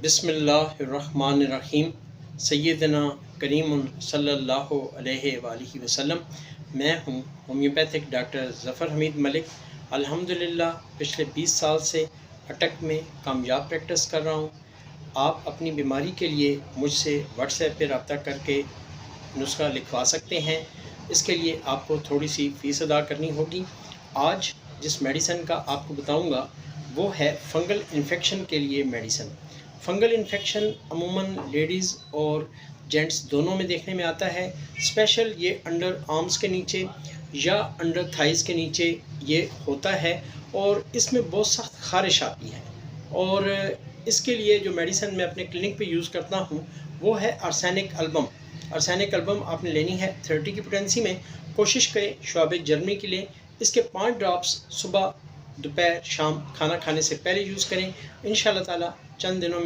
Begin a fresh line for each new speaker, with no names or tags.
बिस्मिल्लाहिर्रहमानिर्रहीम। सय्यदना करीम सल्लल्लाहु अलैहि वालिहि वसल्लम। मैं हूँ होम्योपैथिक डॉक्टर ज़फ़र हमीद मलिक। अल्हम्दुलिल्लाह पिछले 20 साल से अटक में कामयाब प्रैक्टिस कर रहा हूँ। आप अपनी बीमारी के लिए मुझसे व्हाट्सएप पे रब्ता करके नुस्खा लिखवा सकते हैं। इसके लिए आपको थोड़ी सी फ़ीस अदा करनी होगी। आज जिस मेडिसिन का आपको बताऊंगा वो है फंगल इन्फेक्शन के लिए मेडिसिन। फंगल इन्फेक्शन अमूमन लेडीज़ और जेंट्स दोनों में देखने में आता है। स्पेशल ये अंडर आर्म्स के नीचे या अंडर थाइज़ के नीचे ये होता है और इसमें बहुत सख्त खारिश आती है। और इसके लिए जो मेडिसिन मैं अपने क्लिनिक पे यूज़ करता हूँ वो है आर्सेनिक एल्बम। आर्सेनिक एल्बम आपने लेनी है 30 की पोटेंसी में। कोशिश करें शुआब जर्मनी के लिए इसके 5 ड्रॉप्स सुबह दोपहर शाम खाना खाने से पहले यूज़ करें। इंशाअल्लाह ताला चंद दिनों में